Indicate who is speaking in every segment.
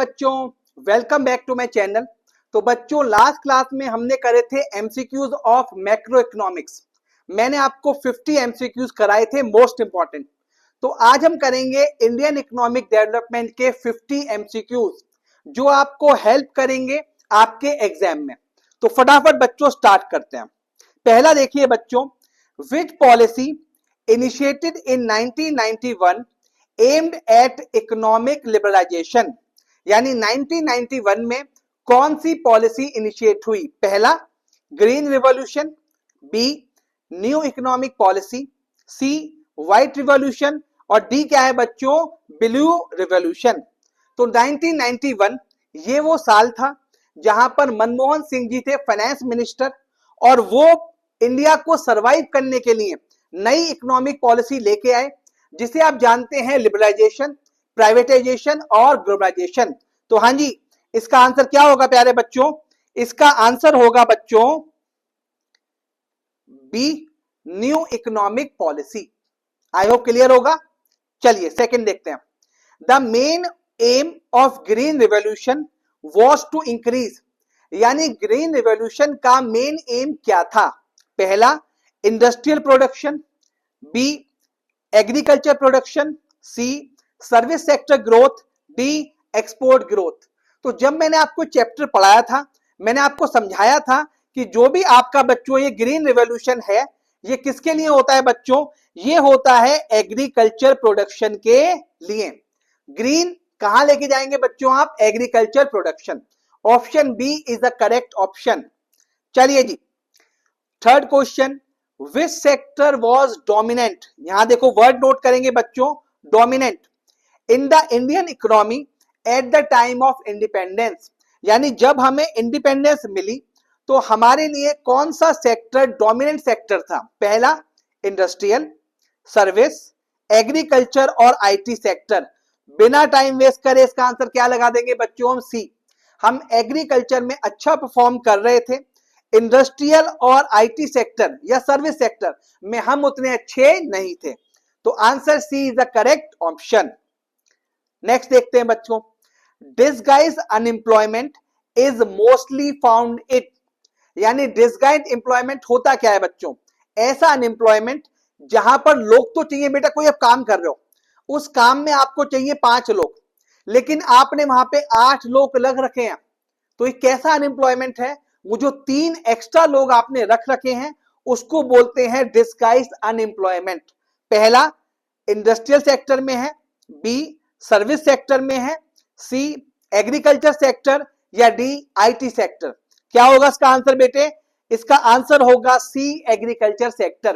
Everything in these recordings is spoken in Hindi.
Speaker 1: बच्चों, welcome back to my channel. तो बच्चों, लास्ट क्लास में हमने करे थे एमसीक्यूज ऑफ मैक्रो इकोनॉमिक्स। मैंने आपको 50 एमसीक्यूज कराए थे मोस्ट इंपॉर्टेंट। तो आज हम करेंगे इंडियन इकोनॉमिक डेवलपमेंट के 50 एमसीक्यूज जो आपको हेल्प करेंगे आपके एग्जाम में। तो फटाफट बच्चों स्टार्ट करते हैं। पहला देखिए बच्चों, which policy initiated in 1991 aimed at economic liberalisation, यानी 1991 में कौन सी पॉलिसी इनिशिएट हुई? पहला green revolution, b new economic policy, c white revolution और डी क्या है बच्चों? Blue revolution. तो 1991 ये वो साल था जहां पर मनमोहन सिंह जी थे फाइनेंस मिनिस्टर, और वो इंडिया को सरवाइव करने के लिए नई इकोनॉमिक पॉलिसी लेके आए जिसे आप जानते हैं लिबरलाइजेशन, प्राइवेटाइजेशन और ग्लोबलाइजेशन। तो हाँ जी, इसका आंसर क्या होगा प्यारे बच्चों? इसका आंसर होगा बच्चों b new economic policy. I hope clear होगा। चलिए सेकंड देखते हैं। The main aim of green revolution was to increase, यानी ग्रीन रिवॉल्यूशन का मेन एम क्या था? पहला industrial production, b agriculture production, c service sector growth, d export growth. तो जब मैंने आपको चैप्टर पढ़ाया था, मैंने आपको समझाया था कि जो भी आपका बच्चों ये ग्रीन रिवॉल्यूशन है, ये किसके लिए होता है बच्चों? ये होता है एग्रीकल्चर प्रोडक्शन के लिए। ग्रीन कहां लेके जाएंगे बच्चों आप? Agriculture production. Option B is the correct option. चलिए जी, third question, which sector was dominant? यहां देखो वर्ड नोट करेंगे बच्चों, dominant in the Indian economy at the time of independence, यानी जब हमें इंडिपेंडेंस मिली तो हमारे लिए कौन सा सेक्टर डोमिनेंट सेक्टर था? पहला इंडस्ट्रियल, सर्विस, एग्रीकल्चर और आईटी सेक्टर। बिना टाइम वेस्ट करे इसका आंसर क्या लगा देंगे बच्चों? हम सी। हम एग्रीकल्चर में अच्छा परफॉर्म कर रहे थे, इंडस्ट्रियल और आईटी सेक्टर या सर्विस सेक्टर में हम उतने अच्छे नहीं थे। तो answer C is the correct option. Next देखते हैं बच्चों, disguise unemployment is mostly found it, यानी डिसगाइज एम्प्लॉयमेंट होता क्या है बच्चों? ऐसा अनएम्प्लॉयमेंट जहां पर लोग तो चाहिए बेटा, कोई आप काम कर रहे हो, उस काम में आपको चाहिए 5 लोग, लेकिन आपने वहां पे 8 लोग लग रखे हैं। तो ये कैसा अनएम्प्लॉयमेंट है? वो जो 3 एक्स्ट्रा लोग आपने रख रखे हैं उसको बोलते हैं डिसगाइज अनएम्प्लॉयमेंट। पहला इंडस्ट्रियल सेक्टर में है, बी सर्विस सेक्टर में है, सी एग्रीकल्चर सेक्टर या डी आईटी सेक्टर। क्या होगा इसका आंसर बेटे? इसका आंसर होगा सी एग्रीकल्चर सेक्टर,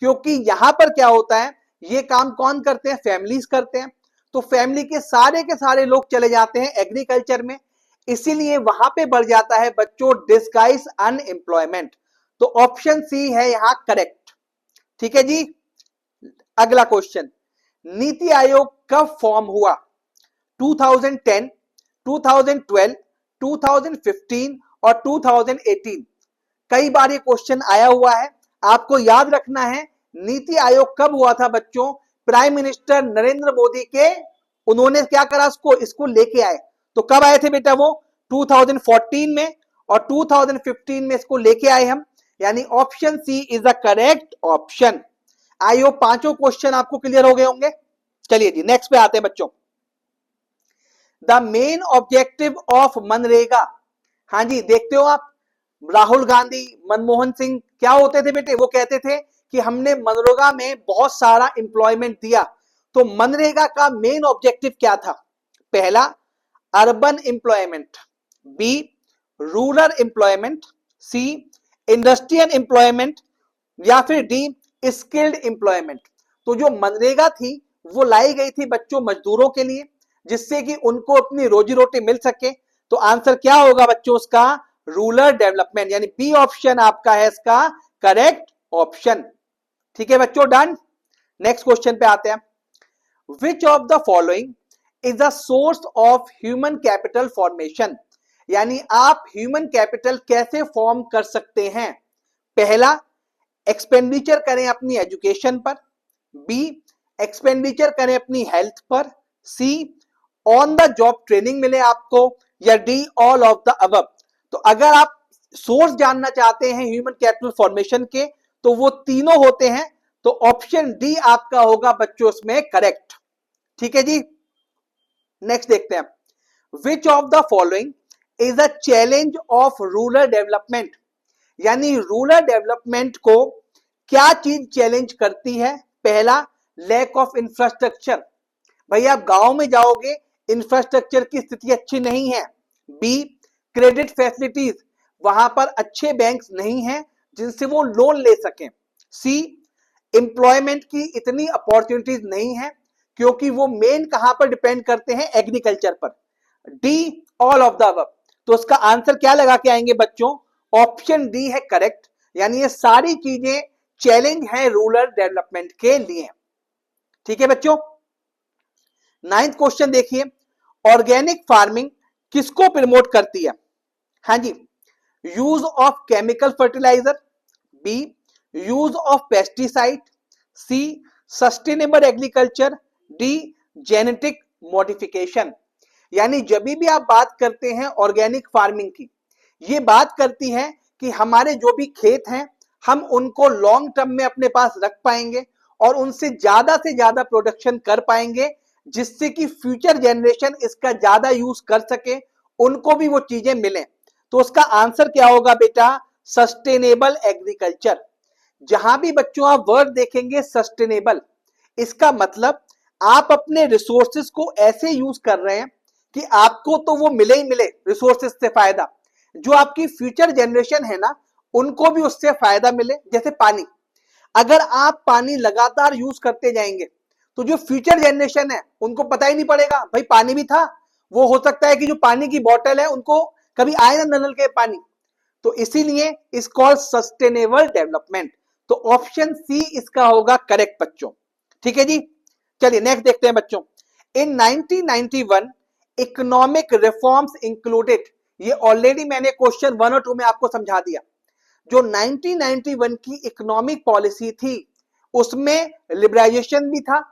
Speaker 1: क्योंकि यहां पर क्या होता है, ये काम कौन करते हैं? फैमिलीज करते हैं। तो फैमिली के सारे लोग चले जाते हैं एग्रीकल्चर में, इसीलिए वहां पे बढ़ जाता है बच्चों डिसगाइज अनएम्प्लॉयमेंट। तो ऑप्शन सी है यहां करेक्ट। ठीक है जी। अगला क्वेश्चन, नीति आयोग कब फॉर्म हुआ? 2010, 2012, 2015 और 2018। कई बार ये क्वेश्चन आया हुआ है, आपको याद रखना है नीति आयोग कब हुआ था बच्चों? प्राइम मिनिस्टर नरेंद्र मोदी के, उन्होंने क्या करा, इसको लेके आए। तो कब आए थे बेटा वो? 2014 में और 2015 में इसको लेके आए हम, यानी option C is the correct option. I hope पांचों क्वेश्चन आपको क्लियर हो गए होंगे। चलिए जी नेक्स्ट पे आते हैं बच्चों, the main objective of MNREGA. हाँ जी, देखते हो आप, राहुल गांधी, मनमोहन सिंह क्या होते थे बेटे? वो कहते थे कि हमने मनरेगा में बहुत सारा एम्प्लॉयमेंट दिया। तो मनरेगा का मेन ऑब्जेक्टिव क्या था? पहला urban employment, b rural employment, c industrial employment या फिर डी स्किल्ड एम्प्लॉयमेंट। तो जो मनरेगा थी वो लाई गई थी बच्चों मजदूरों के लिए, जिससे कि उनको अपनी रोजी रोटी मिल सके। तो आंसर क्या होगा बच्चों उसका? रूरल डेवलपमेंट, यानी बी ऑप्शन आपका है इसका करेक्ट ऑप्शन। ठीक है बच्चों, डन। नेक्स्ट क्वेश्चन पे आते हैं, विच of the following is the source of human capital formation, यानी आप ह्यूमन कैपिटल कैसे फॉर्म कर सकते हैं? पहला एक्सपेंडिचर करें अपनी एजुकेशन पर, बी एक्सपेंडिचर करें अपनी हेल्थ पर, सी ऑन द जॉब ट्रेनिंग मिले आपको, या D all of the above. तो अगर आप सोर्स जानना चाहते हैं ह्यूमन कैपिटल फॉर्मेशन के तो वो तीनों होते हैं, तो ऑप्शन डी आपका होगा बच्चों उसमें करेक्ट। ठीक है जी, नेक्स्ट देखते हैं, विच of the following is a challenge of rural development. यानी रूरल डेवलपमेंट को क्या चीज चैलेंज करती है? पहला, लैक ऑफ इंफ्रास्ट्रक्चर, भाई आप गांव में जाओगे इंफ्रास्ट्रक्चर की स्थिति अच्छी नहीं है। बी, क्रेडिट फैसिलिटीज, वहां पर अच्छे बैंक्स नहीं हैं जिनसे वो लोन ले सकें। सी, एम्प्लॉयमेंट की इतनी अपॉर्चुनिटीज नहीं है क्योंकि वो मेन कहां पर डिपेंड करते हैं? एग्रीकल्चर पर। D all of the above. तो उसका आंसर क्या लगा के आएंगे बच्चों? ऑप्शन डी है करेक्ट, यानी ये सारी चीजें चैलेंज है रूरल डेवलपमेंट के लिए। ठीक है बच्चों, नाइन्थ क्वेश्चन देखिए, ऑर्गेनिक फार्मिंग किसको प्रमोट करती है? हाँ जी, use of chemical fertiliser, b, use of pesticide, c, sustainable agriculture, d, genetic modification. यानी जब भी आप बात करते हैं ऑर्गेनिक फार्मिंग की, ये बात करती है कि हमारे जो भी खेत हैं हम उनको लॉन्ग टर्म में अपने पास रख पाएंगे और उनसे ज्यादा प्रोडक्शन कर पाएंगे, जिससे कि फ्यूचर जनरेशन इसका ज्यादा यूज कर सके, उनको भी वो चीजें मिलें। तो उसका आंसर क्या होगा बेटा? Sustainable agriculture. जहां भी बच्चों आप वर्ड देखेंगे सस्टेनेबल, इसका मतलब आप अपने रिसोर्सेज को ऐसे यूज कर रहे हैं कि आपको तो वो मिले ही मिले रिसोर्सेज से फायदा, जो आपकी फ्यूचर जनरेशन है ना उनको भी उससे फायदा मिले। जैसे पानी, अगर आप पानी लगातार यूज करते जाएंगे तो जो फ्यूचर जनरेशन है उनको पता ही नहीं पड़ेगा भाई पानी भी था। वो हो सकता है कि जो पानी की बोतल है उनको कभी आए ना नल के पानी। तो इसीलिए इस कॉल्ड सस्टेनेबल डेवलपमेंट। तो ऑप्शन सी इसका होगा करेक्ट बच्चों। ठीक है जी, चलिए नेक्स्ट देखते हैं बच्चों। इन 1991 इकोनॉमिक रिफॉर्म्स इंक्लूडेड, ये ऑलरेडी मैंने क्वेश्चन 1 और 2 में आपको समझा दिया। जो 1991 की इकोनॉमिक पॉलिसी थी उसमें लिबरलाइजेशन भी था,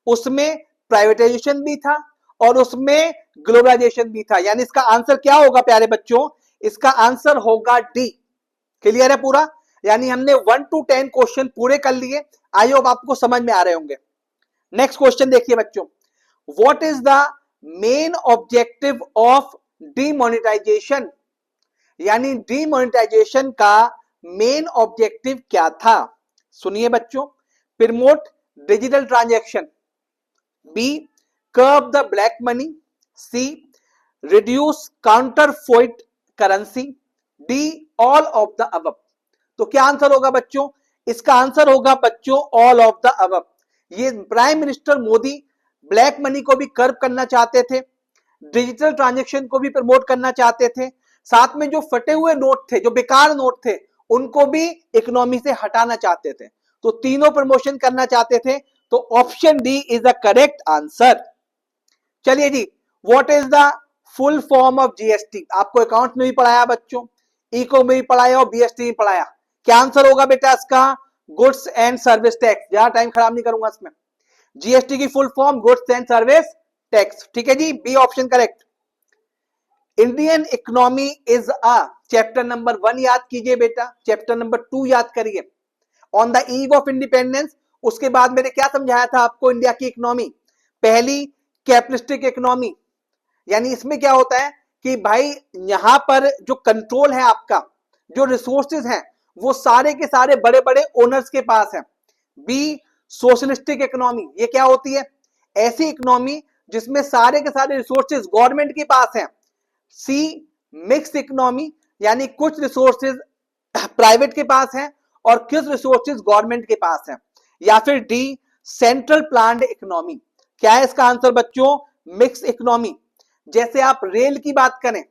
Speaker 1: उसमें प्राइवेटाइजेशन भी था और उसमें ग्लोबलाइजेशन भी था। यानी इसका आंसर क्या होगा प्यारे बच्चों? इसका आंसर होगा डी। क्लियर है पूरा? यानी हमने 1 to 10 क्वेश्चन पूरे कर लिए। आई होप आपको समझ में आ रहे होंगे। नेक्स्ट क्वेश्चन देखिए बच्चों, what is the main objective of demonetisation? यानी डीमोनेटाइजेशन का मेन ऑब्जेक्टिव क्या था? सुनिए बच्चों, promote digital transaction, b, curb the black money, c, reduce counterfeit currency, d, all of the above. तो क्या आंसर होगा बच्चों? इसका आंसर होगा बच्चों ऑल ऑफ द अबव। ये prime minister Modi black money को भी कर्ब करना चाहते थे, डिजिटल ट्रांजैक्शन को भी प्रमोट करना चाहते थे, साथ में जो फटे हुए नोट थे, जो बेकार नोट थे, उनको भी इकोनॉमी से हटाना चाहते थे। तो तीनों प्रमोशन करना चाहते थे। तो option d is the correct answer. चलिए जी, what is the full form of GST? आपको अकाउंट में भी पढ़ाया बच्चों, इको में भी पढ़ाया और बीएसटी में पढ़ाया। क्या आंसर होगा बेटा इसका? Goods and service tax. ज्यादा टाइम खराब नहीं करूंगा इसमें। जीएसटी की full form goods and service tax. ठीक है जी, b option correct. Indian economy is uh, chapter number 1 याद कीजिए बेटा, चैप्टर नंबर 2 याद करिए, on the eve of independence. उसके बाद मैंने क्या समझाया था आपको इंडिया की इकोनॉमी? पहली, कैपिटलिस्टिक इकोनॉमी, यानी इसमें क्या होता है कि भाई यहां पर जो कंट्रोल है आपका, जो रिसोर्सेज हैं वो सारे के सारे बड़े बड़े ओनर्स के पास हैं। बी, सोशलिस्टिक इकोनॉमी, ये क्या होती है? ऐसी इकोनॉमी जिसमें सारे के सारे रिसोर्सेज गवर्नमेंट के पास हैं। सी, मिक्स इकोनॉमी, यानी कुछ रिसोर्सेज प्राइवेट के पास हैं और कुछ रिसोर्सेज गवर्नमेंट के पास हैं। या फिर डी, सेंट्रल प्लान्ड इकोनॉमी। क्या है इसका आंसर बच्चों? Mix economy. जैसे आप रेल की बात करें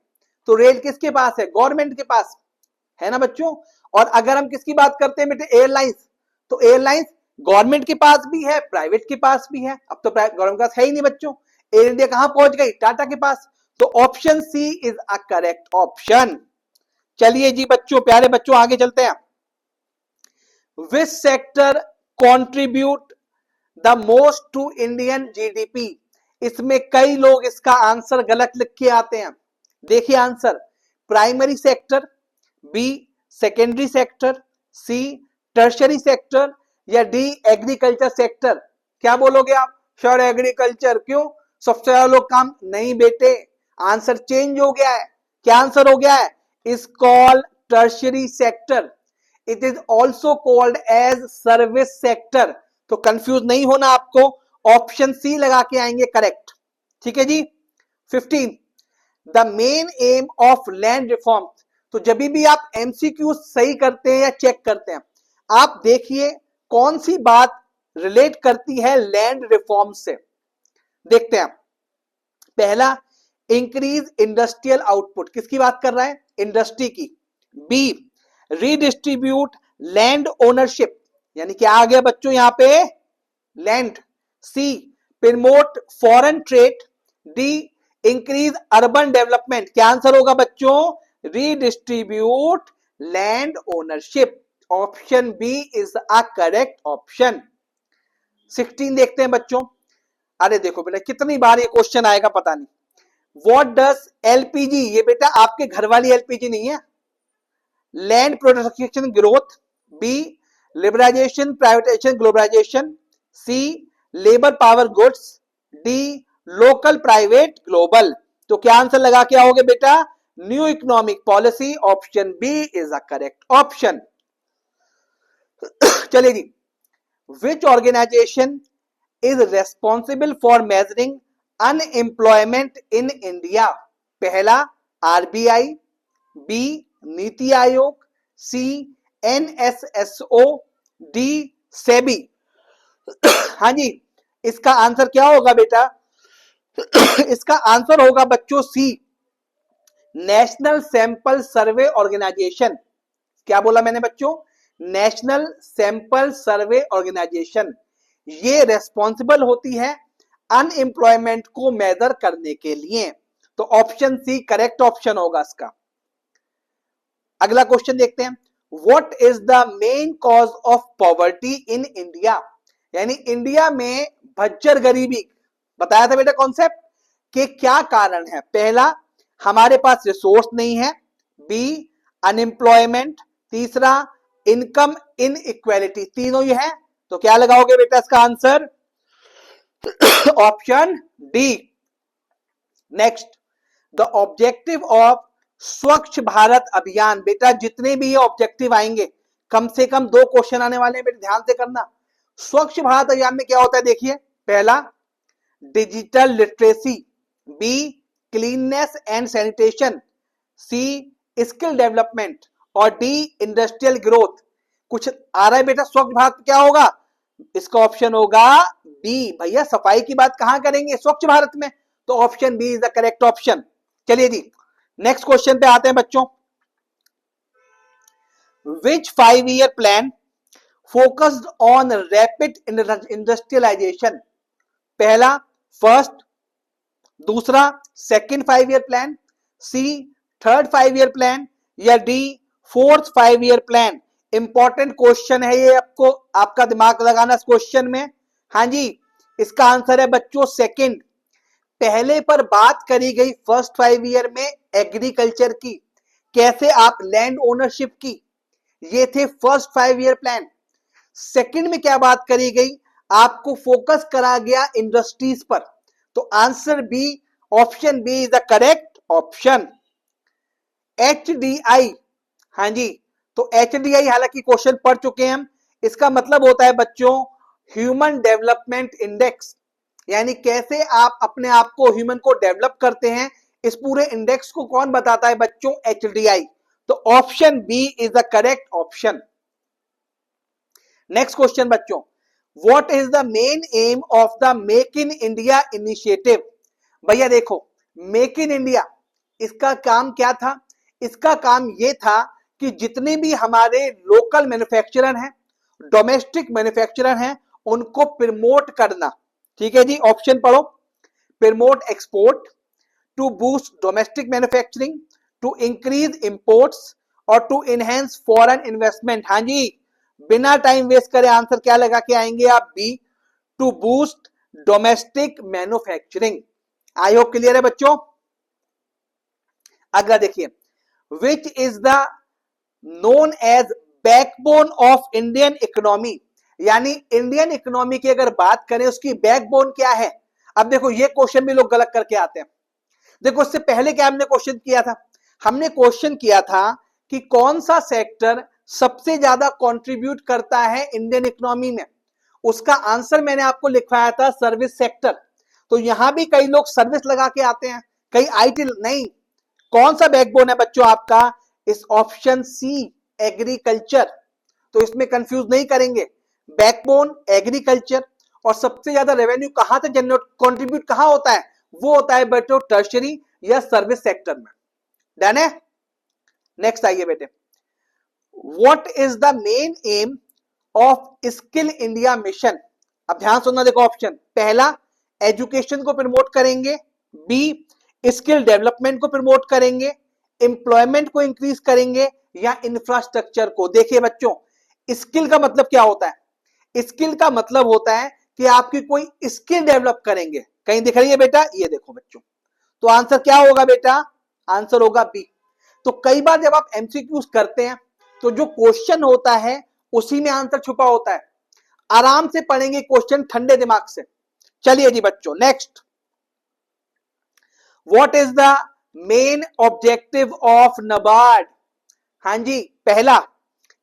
Speaker 1: तो रेल किसके पास है? गवर्नमेंट के पास है ना बच्चों। और अगर हम किसकी बात करते हैं बेटे? एयरलाइंस, तो एयरलाइंस गवर्नमेंट के पास भी है, प्राइवेट के पास भी है। अब तो गवर्नमेंट के पास है ही नहीं बच्चों। एयर इंडिया कहां पहुंच गई? टाटा के पास। तो option C is a correct option. चलिए जी बच्चों, प्यारे बच्चों आगे चलते हैं। Which sector contribute the most to Indian GDP? इसमें कई लोग इसका आंसर गलत लिख के आते हैं। देखिए answer, primary sector, b secondary sector, c tertiary sector, या डी एग्रीकल्चर सेक्टर। क्या बोलोगे आप? सर एग्रीकल्चर क्यों? सबसे ज्यादा लोग काम नहीं बेटे, आंसर चेंज हो गया है। क्या आंसर हो गया है? Is called tertiary sector. It is also called as service sector. तो कंफ्यूज नहीं होना आपको, ऑप्शन सी लगा के आएंगे करेक्ट। ठीक है जी। 15 the main aim of land reform. तो जब भी आप एमसीक्यू सही करते हैं या चेक करते हैं, आप देखिए कौन सी बात रिलेट करती है लैंड रिफॉर्म से। देखते हैं। पहला, इंक्रीज इंडस्ट्रियल आउटपुट। किसकी बात कर रहा है? इंडस्ट्री की। बी रीडिस्ट्रीब्यूट लैंड ओनरशिप, यानी क्या आ गया बच्चों यहां पे? Land. C promote foreign trade. D increase urban development. क्या आंसर होगा बच्चों? Redistribute land ownership. Option B is a correct option. 16 देखते हैं बच्चों। अरे देखो बेटा कितनी बार ये क्वेश्चन आएगा पता नहीं। व्हाट डज एलपीजी, ये बेटा आपके घर वाली एलपीजी नहीं है। Land protection growth. B liberalisation privatisation globalisation. C labour power goods. D local private global. तो क्या आंसर लगा के आओगे बेटा? New economic policy. Option B is a correct option. चलिए जी। Which organisation is responsible for measuring unemployment in India? पहला आरबीआई, बी नीति आयोग, सी एनएसएसओ, डी सेबी। हाँ जी, इसका आंसर क्या होगा बेटा? इसका आंसर होगा बच्चों C national sample survey organisation. क्या बोला मैंने बच्चों? National sample survey organisation. ये रेस्पॉन्सिबल होती है अनएम्प्लॉयमेंट को मेजर करने के लिए। तो ऑप्शन सी करेक्ट ऑप्शन होगा इसका। अगला क्वेश्चन देखते हैं। What is the main cause of poverty in India? यानी इंडिया में भज्जर गरीबी, बताया था बेटा कॉन्सेप्ट कि क्या कारण है। पहला, हमारे पास रिसोर्स नहीं है। B unemployment. तीसरा, इनकम इनइक्वालिटी। तीनों ही है। तो क्या लगाओगे बेटा इसका answer? Option D. Next, the objective of Swachh Bharat अभियान। बेटा जितने भी ये ऑब्जेक्टिव आएंगे, कम से कम 2 क्वेश्चन आने वाले हैं बेटा, ध्यान से करना। स्वच्छ भारत अभियान में क्या होता है देखिए। पहला digital literacy, B cleanness and sanitation, C skill development, और डी इंडस्ट्रियल ग्रोथ। कुछ आ रहा है बेटा स्वच्छ भारत क्या होगा? इसका ऑप्शन होगा बी। भैया सफाई की बात कहां करेंगे स्वच्छ भारत में? तो option B is the correct option. चलिए जी नेक्स्ट क्वेश्चन पे आते हैं बच्चों। Which 5-year plan focused on rapid industrialisation? पहला फर्स्ट, दूसरा second 5-year plan, C third 5-year plan, या D fourth 5-year plan. Important question है ये, आपको आपका दिमाग लगाना इस क्वेश्चन में। हाँ जी, इसका आंसर है बच्चों सेकंड। पहले पर बात करी गई फर्स्ट 5 ईयर में एग्रीकल्चर की, कैसे आप लैंड ओनरशिप की, ये थे फर्स्ट 5 ईयर प्लान। सेकंड में क्या बात करी गई? आपको फोकस करा गया इंडस्ट्रीज पर। तो answer B, option B is the correct option. HDI, हाँ जी, तो एचडीआई हालांकि क्वेश्चन पढ़ चुके हैं हम। इसका मतलब होता है बच्चों ह्यूमन डेवलपमेंट इंडेक्स, यानी कैसे आप अपने आप को ह्यूमन को डेवलप करते हैं। इस पूरे इंडेक्स को कौन बताता है बच्चों? एचडीआई। तो option B is the correct option. Next question बच्चों, what is the main aim of the make in India initiative? भैया देखो, मेक इन इंडिया इसका काम क्या था? इसका काम यह था कि जितने भी हमारे लोकल मैन्युफैक्चरर हैं, डोमेस्टिक मैन्युफैक्चरर हैं, उनको प्रमोट करना। ठीक है जी, ऑप्शन पढ़ो। Promote export, to boost domestic manufacturing, to increase imports, और टू इनहेंस फॉरेन इन्वेस्टमेंट। हाँ जी, बिना टाइम वेस्ट करे आंसर क्या लगा के आएंगे आप? B, to boost domestic manufacturing. I hope clear है बच्चों। अगला देखिए, which is the known as backbone of Indian economy, यानी इंडियन इकोनॉमी की अगर बात करें उसकी बैकबोन क्या है। अब देखो ये क्वेश्चन भी लोग गलत करके आते हैं। देखो इससे पहले क्या हमने क्वेश्चन किया था, हमने क्वेश्चन किया था कि कौन सा सेक्टर सबसे ज्यादा कंट्रीब्यूट करता है इंडियन इकोनॉमी में। उसका आंसर मैंने आपको लिखवाया था सर्विस सेक्टर। तो यहां भी कई लोग सर्विस लगा के आते हैं, कई आईटी नहीं। कौन सा बैकबोन है बच्चों आपका, इस ऑप्शन सी एग्रीकल्चर। तो इसमें कंफ्यूज नहीं करेंगे, बैकबोन एग्रीकल्चर। और सबसे ज्यादा रेवेन्यू कहां से जनरेट कंट्रीब्यूट कहां होता है, वो होता है बच्चों टर्शरी या सर्विस सेक्टर में। डन है। नेक्स्ट आइए बेटे, what is the main aim of skill India mission. अब ध्यान सुनना, देखो ऑप्शन पहला एजुकेशन को प्रमोट करेंगे, बी स्किल डेवलपमेंट को प्रमोट करेंगे, एम्प्लॉयमेंट को इंक्रीज करेंगे, या इंफ्रास्ट्रक्चर को। देखिए बच्चों, स्किल का मतलब क्या होता है, स्किल का मतलब होता है कि आपकी कोई स्किल डेवलप करेंगे। कहीं दिख रही है बेटा, ये देखो बच्चों। तो आंसर क्या होगा बेटा, आंसर होगा बी। तो कई बार जब आप एमसीक्यूज करते हैं तो जो क्वेश्चन होता है उसी में आंसर छुपा होता है। आराम से पढ़ेंगे क्वेश्चन ठंडे दिमाग से। चलिए जी बच्चों, next, what is the main objective of NABARD. हाँ जी, पहला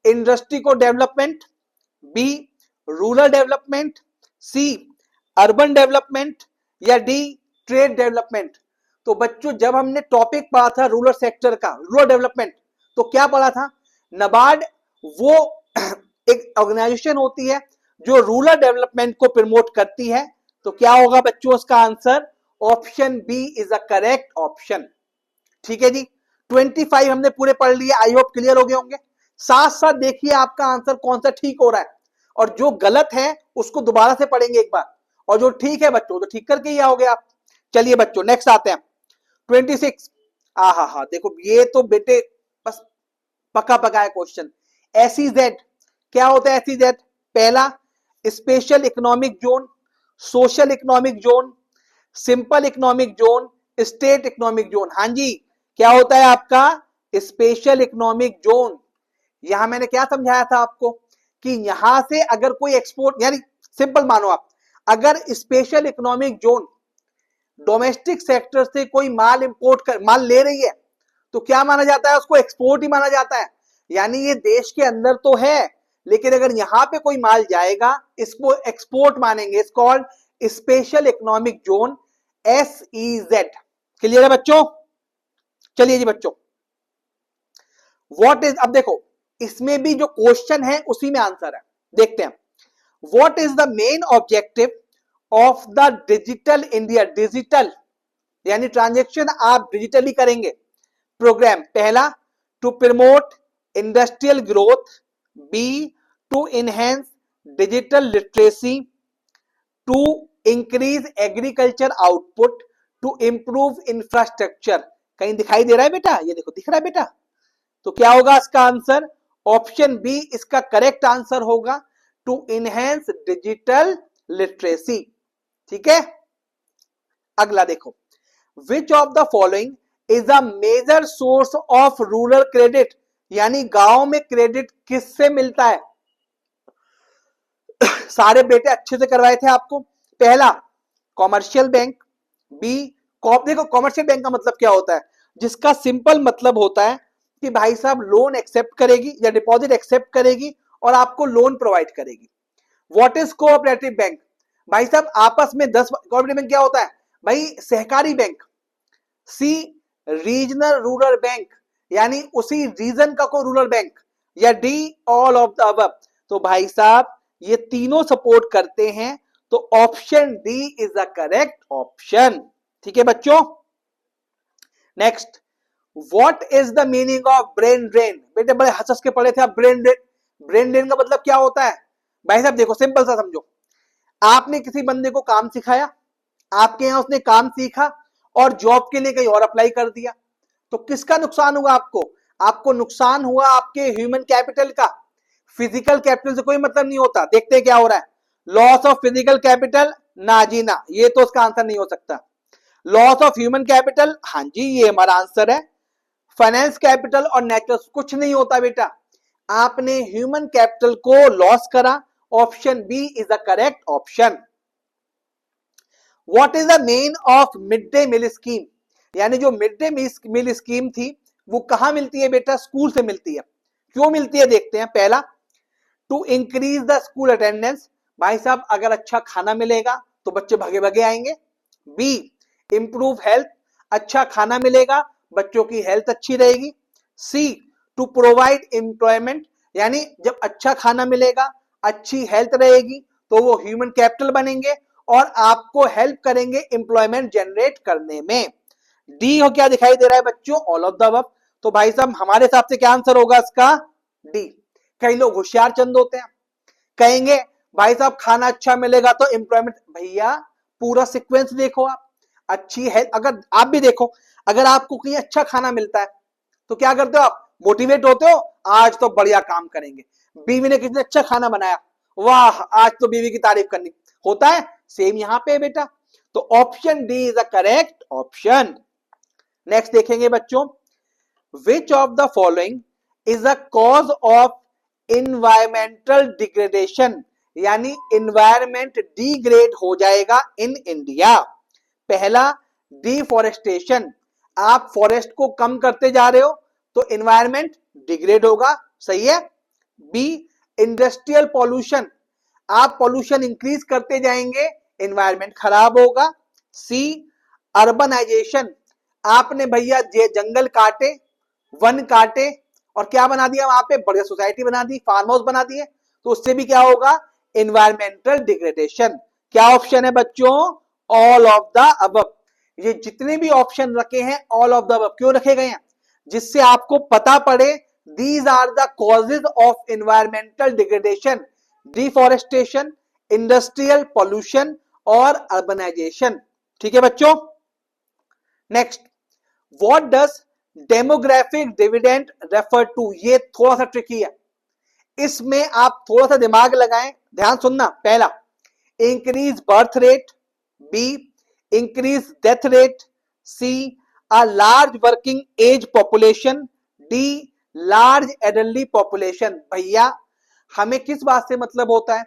Speaker 1: इंडस्ट्री को डेवलपमेंट, बी रूरल डेवलपमेंट, सी अर्बन डेवलपमेंट, या डी ट्रेड डेवलपमेंट। तो बच्चों जब हमने टॉपिक पढ़ा था रूरल सेक्टर का, रूरल डेवलपमेंट, तो क्या पढ़ा था, नबार्ड वो एक ऑर्गेनाइजेशन होती है जो रूरल डेवलपमेंट को प्रमोट करती है। तो क्या होगा बच्चों उसका आंसर, option B is a correct option. ठीक है जी, 25 हमने पूरे पढ़ लिए, आई होप क्लियर हो गए होंगे। साथ साथ देखिए आपका आंसर कौन सा ठीक हो रहा है, और जो गलत है उसको दोबारा से पढ़ेंगे एक बार, और जो ठीक है बच्चों तो ठीक करके ही आओगे आप। चलिए बच्चों नेक्स्ट आते हैं 26। हा देखो ये तो बेटे बस पक्का पका है क्वेश्चन। एसईजेड क्या होता है, एसईजेड पहला special economic zone, social economic zone, simple economic zone, state economic zone. हाँ जी, क्या होता है आपका स्पेशल इकोनॉमिक जोन। यहां मैंने क्या समझाया था आपको कि यहां से अगर कोई एक्सपोर्ट, यानी सिंपल मानो आप, अगर special economic zone domestic sector से कोई माल इंपोर्ट कर माल ले रही है तो क्या माना जाता है, उसको एक्सपोर्ट ही माना जाता है। यानी ये देश के अंदर तो है, लेकिन अगर यहां पे कोई माल जाएगा इसको एक्सपोर्ट मानेंगे। It's called special economic zone, SEZ। Clear है बच्चों। चलिए जी बच्चों, व्हाट इज, अब देखो इसमें भी जो क्वेश्चन है उसी में आंसर है, देखते हैं। What is the main objective of the digital India, digital यानी ट्रांजेक्शन आप डिजिटली करेंगे प्रोग्राम। पहला to promote industrial growth, B to enhance digital literacy, to increase agriculture output, to improve infrastructure. कहीं दिखाई दे रहा है बेटा, ये देखो दिख रहा है बेटा। तो क्या होगा इसका आंसर, ऑप्शन बी इसका करेक्ट आंसर होगा, टू इनहेंस डिजिटल लिटरेसी। ठीक है। अगला देखो, which of the following is a major source of rural credit, यानी गांव में क्रेडिट किससे मिलता है। सारे बेटे अच्छे से करवाए थे आपको। पहला कॉमर्शियल बैंक, बी देखो कॉमर्शियल बैंक का मतलब क्या होता है, जिसका सिंपल मतलब होता है कि भाई साहब लोन एक्सेप्ट करेगी या डिपॉजिट एक्सेप्ट करेगी और आपको लोन प्रोवाइड करेगी। व्हाट इज कोऑपरेटिव बैंक, भाई साहब आपस में 10, कोऑपरेटिव बैंक क्या होता है भाई, सहकारी बैंक। सी रीजनल रूरल बैंक, यानी उसी रीजन का कोई रूरल बैंक, या D all of the above. तो भाई साहब ये तीनों सपोर्ट करते हैं, तो option d is the correct option. ठीक है बच्चों। Next, what is the meaning of brain drain, बेटे बड़े हंस के पढ़े थे आप। ब्रेन ड्रेन, ब्रेन ड्रेन का मतलब क्या होता है भाई साहब, देखो सिंपल सा समझो। आपने किसी बंदे को काम सिखाया, आपके यहां उसने काम सीखा और जॉब के लिए कहीं और अप्लाई कर दिया, तो किसका नुकसान हुआ आपको, आपको नुकसान हुआ आपके ह्यूमन कैपिटल का। फिजिकल कैपिटल से कोई मतलब नहीं होता। देखते हैं क्या हो रहा है, लॉस ऑफ फिजिकल कैपिटल ना जी ना, ये तो उसका आंसर नहीं हो सकता। लॉस ऑफ ह्यूमन कैपिटल, हाँ जी ये हमारा आंसर है। फाइनेंस कैपिटल और नेचुरल कुछ नहीं होता बेटा, आपने ह्यूमन कैपिटल को लॉस करा। Option B is the correct option. What is the main of mid day meal scheme, यानी जो मिड डे मील स्कीम थी वो कहां मिलती है बेटा, स्कूल से मिलती है। क्यों मिलती है देखते हैं। पहला, to increase the school attendance, भाई साहब अगर अच्छा खाना मिलेगा तो बच्चे भगे भगे आएंगे। बी, इंप्रूव हेल्थ, अच्छा खाना मिलेगा बच्चों की हेल्थ अच्छी रहेगी। सी, टू प्रोवाइड एम्प्लॉयमेंट, यानी जब अच्छा खाना मिलेगा अच्छी हेल्थ रहेगी तो वो ह्यूमन कैपिटल बनेंगे और आपको हेल्प करेंगे एम्प्लॉयमेंट जनरेट करने में। डी हो क्या दिखाई दे रहा है बच्चों, ऑल ऑफ द अबव। तो भाई साहब हमारे हिसाब से क्या आंसर होगा इसका, डी। कई लोग होशियार चंद होते हैं, कहेंगे भाई साहब खाना अच्छा मिलेगा तो एम्प्लॉयमेंट, भैया पूरा सीक्वेंस देखो आप। अच्छी है, अगर आप भी देखो, अगर आपको कहीं अच्छा खाना मिलता है तो क्या करते हो आप, मोटिवेट होते हो, आज तो बढ़िया काम करेंगे। बीवी ने किसी ने अच्छा खाना बनाया, वाह आज तो बीवी की तारीफ करनी, होता है सेम यहां पे बेटा। तो option d is the correct option. Next देखेंगे बच्चों, विच of the following is the cause of environmental degradation, यानी इन्वायरमेंट डिग्रेड हो जाएगा इन इंडिया। पहला, डिफॉरेस्टेशन, आप फॉरेस्ट को कम करते जा रहे हो तो इन्वायरमेंट डिग्रेड होगा, सही है। बी, इंडस्ट्रियल पॉल्यूशन, आप पॉल्यूशन इंक्रीज करते जाएंगे इन्वायरमेंट खराब होगा। सी, अर्बनाइजेशन, आपने भैया जंगल काटे, वन काटे और क्या बना दिया वहां पे, बढ़िया सोसाइटी बना दी, फार्म हाउस बना दिए, तो उससे भी क्या होगा, इन्वायरमेंटल डिग्रेडेशन। क्या ऑप्शन है बच्चों, ऑल ऑफ द अबव। ये जितने भी ऑप्शन रखे हैं ऑल ऑफ द अबव क्यों रखे गए हैं, जिससे आपको पता पड़े these are the causes of environmental degradation, deforestation, industrial pollution और अर्बनाइजेशन। ठीक है बच्चों। Next, what does demographic dividend refer to, ये थोड़ा सा ट्रिकी है, इसमें आप थोड़ा सा दिमाग लगाएं, ध्यान सुनना। पहला, increase birth rate. B, increase death rate. C, a large working age population. D, large adultery population. भैया हमें किस बात से मतलब होता है,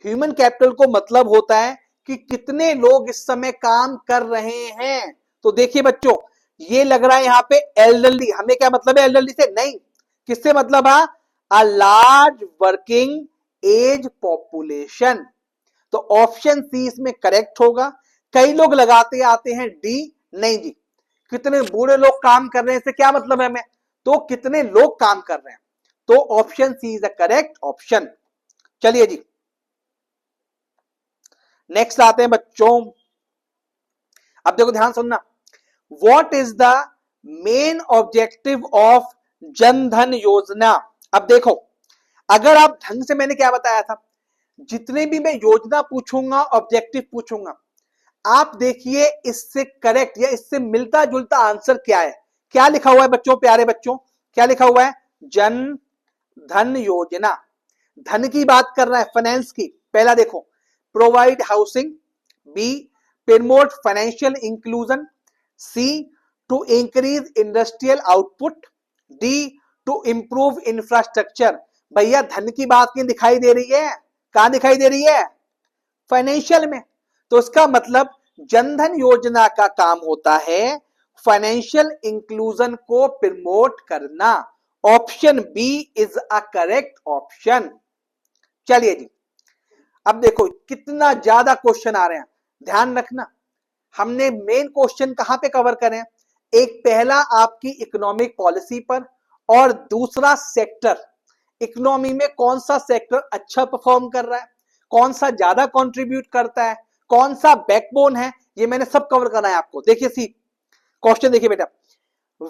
Speaker 1: ह्यूमन कैपिटल को मतलब होता है कि कितने लोग इस समय काम कर रहे हैं। तो देखिए बच्चों, ये लग रहा है यहां पे एल्डरली, हमें क्या मतलब है एल्डरली से, नहीं, किससे मतलब है, a large working age population. तो ऑप्शन सी इसमें करेक्ट होगा। कई लोग लगाते आते हैं डी, नहीं जी, कितने बूढ़े लोग काम कर रहे हैं इससे क्या मतलब है हमें, तो कितने लोग काम कर रहे हैं, तो option C is the correct option. चलिए जी नेक्स्ट आते हैं बच्चों। अब देखो ध्यान सुनना, what is the main objective of Jan Dhan योजना। अब देखो, अगर आप ढंग से, मैंने क्या बताया था, जितने भी मैं योजना पूछूंगा ऑब्जेक्टिव पूछूंगा, आप देखिए इससे करेक्ट या इससे मिलता जुलता आंसर क्या है। क्या लिखा हुआ है बच्चों, प्यारे बच्चों, क्या लिखा हुआ है, जन धन योजना, धन की बात कर रहा है, फाइनेंस की। पहला देखो, provide housing. B, promote financial inclusion. C, to increase industrial output. D, to improve infrastructure. भैया धन की बात नहीं दिखाई दे रही है, कहां दिखाई दे रही है, फाइनेंशियल में। तो इसका मतलब जनधन योजना का काम होता है फाइनेंशियल इंक्लूजन को प्रमोट करना। Option B is a correct option. चलिए जी, अब देखो कितना ज्यादा क्वेश्चन आ रहे हैं, ध्यान रखना। हमने मेन क्वेश्चन कहां पे कवर करें, एक पहला आपकी इकोनॉमिक पॉलिसी पर और दूसरा सेक्टर, इकोनॉमी में कौन सा सेक्टर अच्छा परफॉर्म कर रहा है, कौन सा ज्यादा कंट्रीब्यूट करता है, कौन सा बैकबोन है, ये मैंने सब कवर करना है आपको। देखिए सी क्वेश्चन, देखिए बेटा,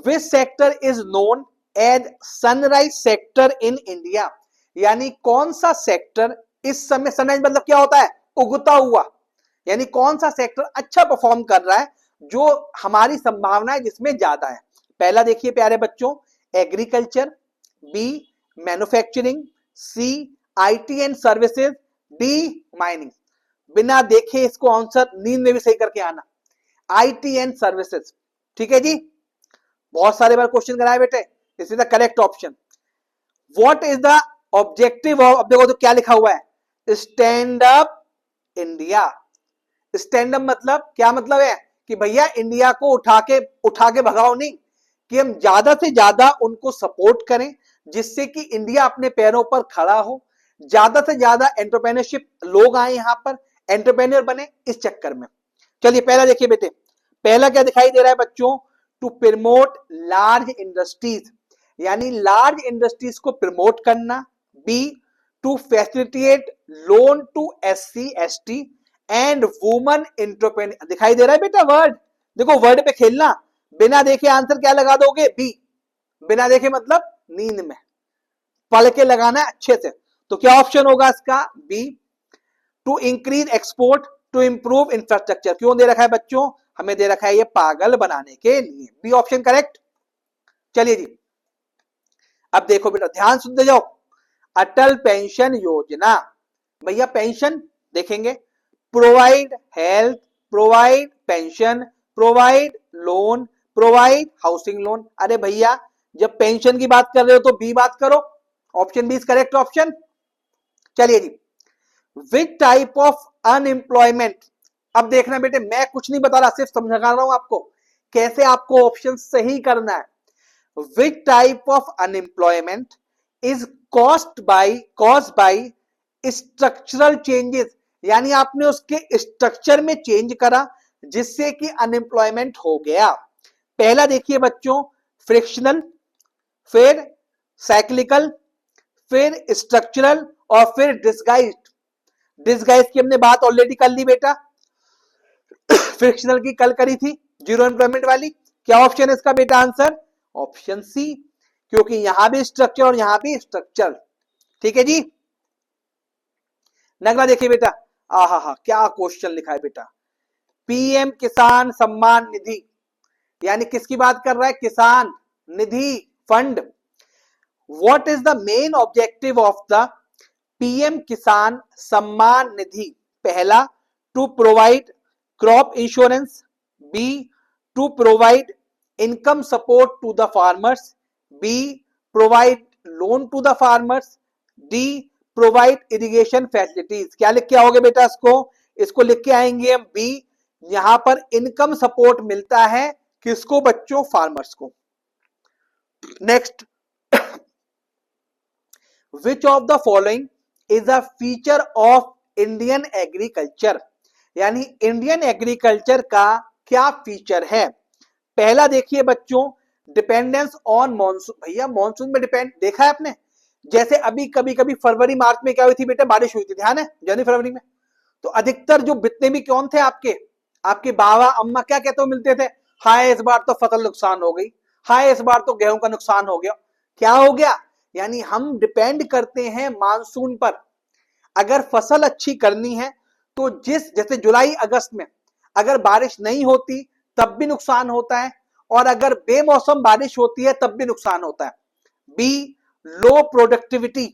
Speaker 1: which sector is known as sunrise sector in India, यानी कौन सा सेक्टर इस समय, सनराइज मतलब क्या होता है, उगता हुआ, यानी कौन सा सेक्टर अच्छा परफॉर्म कर रहा है, जो हमारी संभावनाएं जिसमें ज्यादा है। पहला देखिए प्यारे बच्चों, agriculture. B, manufacturing. C, IT and services. D, mining. बिना देखे इसको आंसर नींद में भी सही करके आना। आईटी एंड सर्विसेज, ठीक है जी, बहुत सारे बार क्वेश्चन कराए बेटे, this is the correct option. What is the objective of, अब देखो तो क्या लिखा हुआ है, stand up India. Stand up मतलब क्या मतलब है कि भैया इंडिया को उठा के भगाओ नहीं, कि हम ज्यादा से ज्यादा उनको सपोर्ट करें जिससे कि इंडिया अपने पैरों पर खड़ा हो, ज्यादा से ज्यादा एंटरप्रेन्योरशिप लोग आए यहां पर, एंटरप्रेन्योर बने, इस चक्कर में। चलिए पहला देखिए बेटे, पहला क्या दिखाई दे रहा है बच्चों, टू प्रमोट लार्ज इंडस्ट्रीज, यानी लार्ज इंडस्ट्रीज को प्रमोट करना। B, to facilitate loan to SC ST and woman entrepreneur, दिखाई दे रहा है बेटा वर्ड, देखो वर्ड पे खेलना, बिना देखे आंसर क्या लगा दोगे, बी, बिना देखे मतलब नींद में, पढ़ के लगाना है अच्छे से। तो क्या ऑप्शन होगा इसका, B, to increase export to improve infrastructure. क्यों दे रखा है बच्चों, हमें दे रखा है ये पागल बनाने के लिए, बी ऑप्शन करेक्ट। चलिए जी, अब देखो बेटा ध्यान सुनते जाओ, अटल पेंशन योजना, भैया पेंशन देखेंगे, provide health, provide pension, provide loan, provide housing loan. अरे भैया जब पेंशन की बात कर रहे हो तो बी बात करो, option B is correct option. चलिए जी, विच टाइप ऑफ अनएम्प्लॉयमेंट, अब देखना बेटे मैं कुछ नहीं बता रहा, सिर्फ समझा रहा हूं आपको कैसे आपको ऑप्शन सही करना है। विच type of unemployment is caused by structural changes, यानी आपने उसके स्ट्रक्चर में चेंज करा जिससे कि अनएम्प्लॉयमेंट हो गया। पहला देखिए बच्चों, फ्रिक्शनल, फिर साइक्लिकल, फिर स्ट्रक्चरल और फिर डिस्गाइज्ड। डिस्गाइज की हमने बात ऑलरेडी कर ली बेटा, फ्रिक्शनल की कल करी थी, जीरो एम्प्लॉयमेंट वाली। क्या ऑप्शन है इसका बेटा आंसर, ऑप्शन सी, क्योंकि यहां भी स्ट्रक्चर और यहां भी स्ट्रक्चर, ठीक है जी। अगला देखिए बेटा, आहा क्या क्वेश्चन लिखा है बेटा, पीएम किसान सम्मान निधि, यानी किसकी बात कर रहा है, Kisan Nidhi fund. What is the main objective of the PM Kisan Samman Nidhi, पहला to provide crop insurance, b to provide income support to the farmers, b provide loan to the farmers, d provide irrigation facilities. क्या लिख के आओगे बेटा इसको लिख के आएंगे हम बी, यहां पर इनकम सपोर्ट मिलता है किसको बच्चों, फार्मर्स को। Next, which of the following is a feature of Indian agriculture, यानी इंडियन एग्रीकल्चर का क्या फीचर है। पहला देखिए बच्चों, डिपेंडेंस ऑन मॉनसून, भैया मॉनसून में डिपेंड देखा है आपने, जैसे अभी कभी कभी फरवरी मार्च में क्या हुई थी बेटा, बारिश हुई थी, ध्यान है, जनवरी फरवरी में, तो अधिकतर जो जितने भी कौन थे आपके बाबा अम्मा क्या कहते हुए मिलते थे, हाय इस बार तो फसल नुकसान हो गई, हाय इस बार तो गेहूं का नुकसान हो गया। क्या हो गया, यानी हम डिपेंड करते हैं मानसून पर। अगर फसल अच्छी करनी है तो जैसे जुलाई अगस्त में अगर बारिश नहीं होती तब भी नुकसान होता है, और अगर बेमौसम बारिश होती है तब भी नुकसान होता है। बी, लो प्रोडक्टिविटी,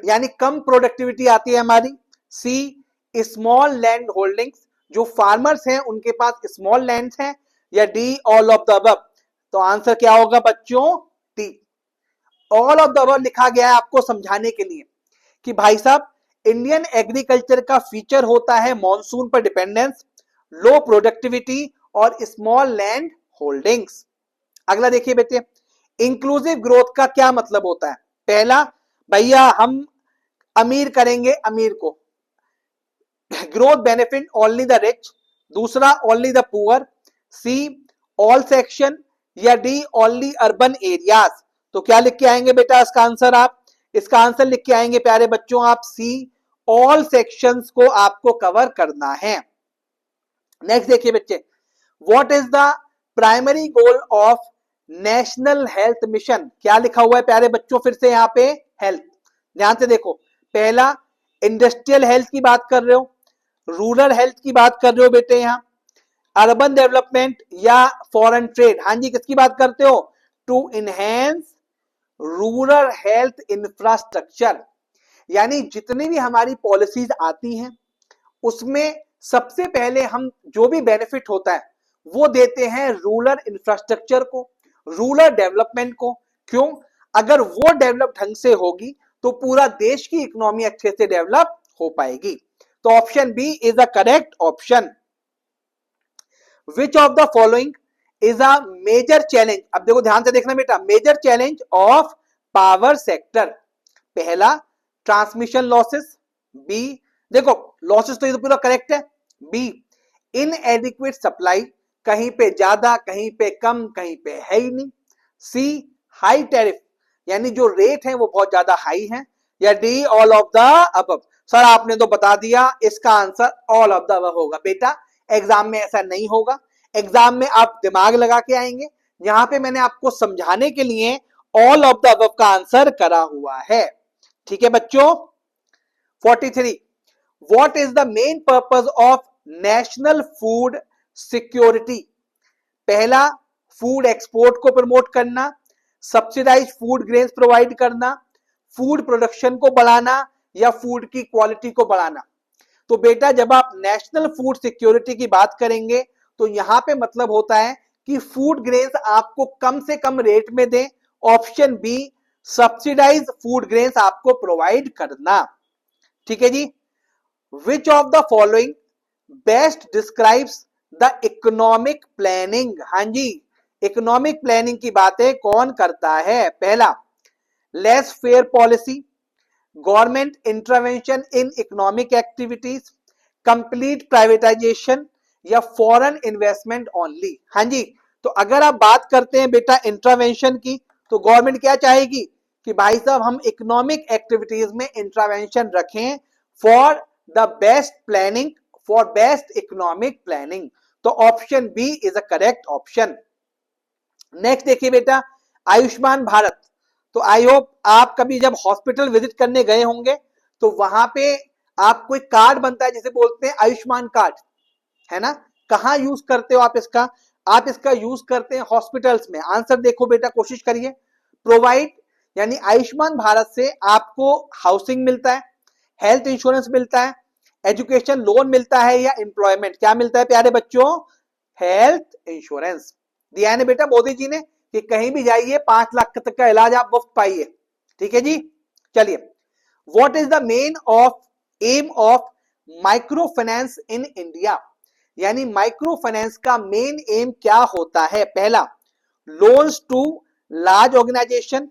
Speaker 1: यानी कम प्रोडक्टिविटी आती है हमारी। सी, स्मॉल लैंड होल्डिंग्स, जो फार्मर्स हैं उनके पास स्मॉल लैंड्स हैं, या D all of the above. तो आंसर क्या होगा बच्चों, D all of the above लिखा गया है आपको समझाने के लिए कि भाई साहब इंडियन एग्रीकल्चर का फीचर होता है मॉनसून पर डिपेंडेंस, लो प्रोडक्टिविटी और स्मॉल लैंड होल्डिंग्स। अगला देखिए बेटे, इंक्लूसिव ग्रोथ का क्या मतलब होता है। पहला, भैया हम अमीर करेंगे अमीर को, growth benefit only the rich. दूसरा, only the poor. C, all section, या डी ओनली अर्बन एरियाज। तो क्या लिख के आएंगे बेटा इसका आंसर, आप इसका आंसर लिख के आएंगे प्यारे बच्चों आप सी, ऑल सेक्शंस को आपको कवर करना है। नेक्स्ट देखिए बच्चे, what is the primary goal of national health mission. क्या लिखा हुआ है प्यारे बच्चों, फिर से यहाँ पे हेल्थ, ध्यान से देखो, पहला इंडस्ट्रियल हेल्थ की बात कर रहे हो, रूरल हेल्थ की बात कर रहे हो बेटे, यहाँ अर्बन डेवलपमेंट या फॉरेन ट्रेड। हाँ जी, किसकी बात करते हो, to enhance rural health infrastructure, यानी जितनी भी हमारी पॉलिसीज आती हैं उसमें सबसे पहले हम जो भी बेनिफिट होता है वो देते हैं रूरल इंफ्रास्ट्रक्चर को, रूरल डेवलपमेंट को। क्यों? अगर वो डेवलप ढंग से होगी तो पूरा देश की इकोनॉमी अच्छे से डेवलप हो पाएगी। तो option B is a correct option. Which of the following is a major challenge, अब देखो ध्यान से देखना बेटा, major challenge of power sector. पहला ट्रांसमिशन लॉसेस, बी देखो लॉसेस तो ये तो पूरा करेक्ट है, बी इनएडिक्वेट सप्लाई, कहीं पे ज्यादा कहीं पे कम कहीं पे है ही नहीं, सी हाई टैरिफ यानी जो रेट है वो बहुत ज्यादा हाई है, या D all of the above. Sir आपने तो बता दिया, इसका answer all of the above होगा। बेटा एग्जाम में ऐसा नहीं होगा, एग्जाम में आप दिमाग लगा के आएंगे। यहां पे मैंने आपको समझाने के लिए ऑल ऑफ द अबव का आंसर करा हुआ है। ठीक है बच्चों। 43 what is the main purpose of national food security. पहला फूड एक्सपोर्ट को प्रमोट करना, सब्सिडाइज फूड ग्रेन्स प्रोवाइड करना, फूड प्रोडक्शन को बढ़ाना, या फूड की क्वालिटी को बढ़ाना। तो बेटा जब आप नेशनल फूड सिक्योरिटी की बात करेंगे तो यहां पे मतलब होता है कि फूड ग्रेन्स आपको कम से कम रेट में दें। Option b subsidised food grains आपको प्रोवाइड करना। ठीक है जी। Which of the following best describes the economic planning. हाँ जी, इकोनॉमिक प्लानिंग की बातें कौन करता है? पहला less fair policy, government intervention in economic activities, complete privatisation, या फॉरेन इन्वेस्टमेंट ओनली। हाँ जी, तो अगर आप बात करते हैं बेटा इंटरवेंशन की तो गवर्नमेंट क्या चाहेगी कि भाई साहब हम इकोनॉमिक एक्टिविटीज में इंटरवेंशन रखें for the best planning, for best economic planning. तो option B is a correct option. Next देखिए बेटा आयुष्मान भारत। तो आई होप आप कभी जब हॉस्पिटल विजिट करने गए होंगे तो वहां पे आपको एक कार्ड बनता है जिसे बोलते हैं आयुष्मान कार्ड, है ना? कहां यूज करते हो आप इसका? आप इसका यूज करते हैं हॉस्पिटल्स में। आंसर देखो बेटा, कोशिश करिए। प्रोवाइड यानी आयुष्मान भारत से आपको हाउसिंग मिलता है, हेल्थ इंश्योरेंस मिलता है, एजुकेशन लोन मिलता है, या एम्प्लॉयमेंट क्या मिलता है प्यारे बच्चों? Health insurance. दिया है ना बेटा मोदी जी ने कि कहीं भी जाइए 5 लाख तक का इलाज आप मुफ्त पाइए। ठीक है जी। चलिए, what is the main of aim of micro finance in India. यानी माइक्रो फाइनेंस का मेन एम क्या होता है? पहला loans to large organisation,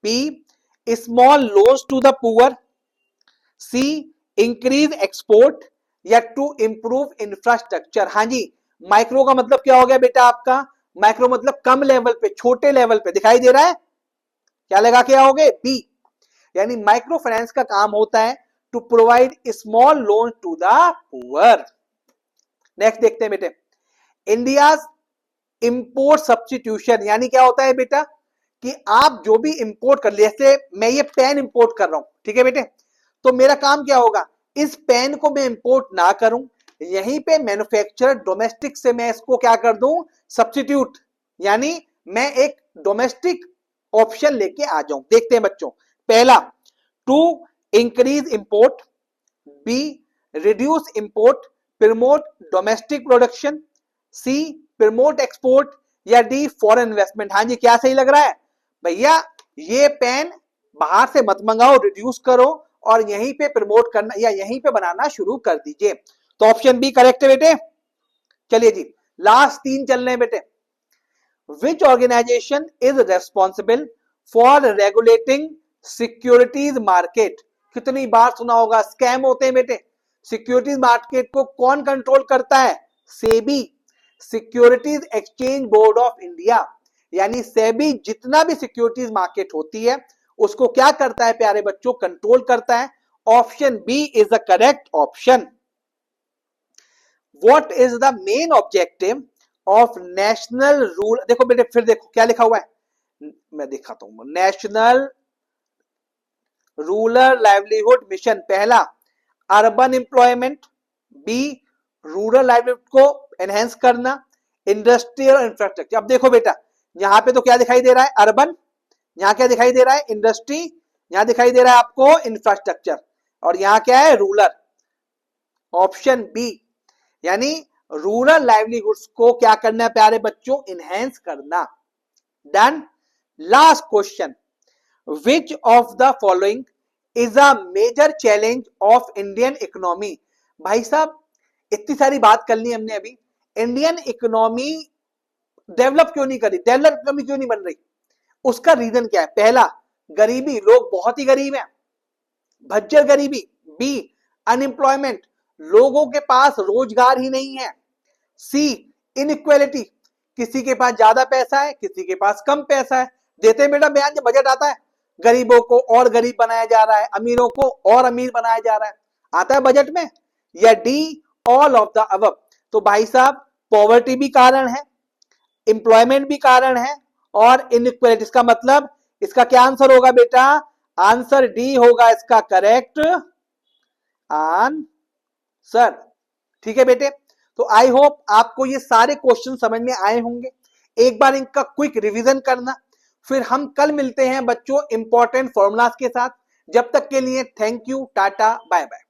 Speaker 1: B small loans to the poor, C increase export, या टू इंप्रूव इंफ्रास्ट्रक्चर। हाँ जी, माइक्रो का मतलब क्या हो गया बेटा आपका? माइक्रो मतलब कम लेवल पे, छोटे लेवल पे। दिखाई दे रहा है? क्या लगा के आओगे? बी। यानी माइक्रो फाइनेंस का काम होता है to provide small loan to the poor. Next देखते हैं बेटे इंडिया इंपोर्ट सब्स्टिट्यूशन। यानी क्या होता है बेटा कि आप जो भी इंपोर्ट कर, जैसे मैं ये पेन इंपोर्ट कर रहा हूं, ठीक है बेटे, तो मेरा काम क्या होगा? इस पेन को मैं इंपोर्ट ना करूं, यहीं पे मैन्युफैक्चर डोमेस्टिक से मैं इसको क्या कर दूं? सब्स्टिट्यूट। यानी मैं एक डोमेस्टिक ऑप्शन लेके आ जाऊं। देखते हैं बच्चों, पहला to increase import, B reduce import, promote domestic production, C promote export, या डी फॉरेन इन्वेस्टमेंट। हाँ जी, क्या सही लग रहा है भैया? ये पेन बाहर से मत मंगाओ, रिड्यूस करो और यहीं पे प्रमोट करना या यहीं पे बनाना शुरू कर दीजिए। तो ऑप्शन बी करेक्ट है बेटे। चलिए जी, लास्ट 3 चल रहे हैं बेटे। Which organisation is responsible for regulating securities market. कितनी बार सुना होगा, स्कैम होते हैं बेटे। सिक्योरिटीज मार्केट को कौन कंट्रोल करता है? SEBI, securities exchange board of India. यानी सेबी जितना भी सिक्योरिटीज मार्केट होती है उसको क्या करता है प्यारे बच्चों? कंट्रोल करता है। Option B is the correct option. What is the main objective of national rule. देखो बेटे फिर देखो क्या लिखा हुआ है, मैं दिखाता हूं। National rural livelihood mission. पहला urban employment, b rural livelihood को एनहेंस करना, इंडस्ट्रियल इंफ्रास्ट्रक्चर। अब देखो बेटा यहां पे तो क्या दिखाई दे रहा है? अर्बन। यहां क्या दिखाई दे रहा है? इंडस्ट्री। यहां दिखाई दे रहा है आपको इंफ्रास्ट्रक्चर। और यहां क्या है? रूरल। ऑप्शन बी, यानी रूरल लाइवलीहुड्स को क्या करना है प्यारे बच्चों, इनहेंस करना। Done. Last question, which of the following is a major challenge of Indian economy. भाई साहब इतनी सारी बात कर ली हमने अभी, इंडियन इकोनॉमी डेवलप क्यों नहीं करी, डेवलप इकोनॉमी क्यों नहीं बन रही, उसका रीजन क्या है? पहला, गरीबी, लोग बहुत ही गरीब हैं, भज्जर गरीबी। बी, अनएम्प्लॉयमेंट, लोगों के पास रोजगार ही नहीं है। सी, इनइक्वालिटी, किसी के पास ज्यादा पैसा है, किसी के पास कम पैसा है। देते हैं बेटा बयान, जब बजट आता है गरीबों को और गरीब बनाया जा रहा है, अमीरों को और अमीर बनाया जा रहा है, आता है बजट में। या D, all of the above. तो भाई साहब पॉवर्टी भी कारण है, एम्प्लॉयमेंट भी कारण है, और इनइक्वालिटी। इसका मतलब इसका क्या आंसर होगा बेटा? आंसर डी होगा इसका करेक्ट आंसर। ठीक है बेटे, तो आई होप आपको ये सारे क्वेश्चन समझ में आए होंगे। एक बार इनका क्विक रिवीजन करना, फिर हम कल मिलते हैं बच्चों इंपॉर्टेंट फॉर्मूलाज के साथ। जब तक के लिए thank you, ta ta, bye bye.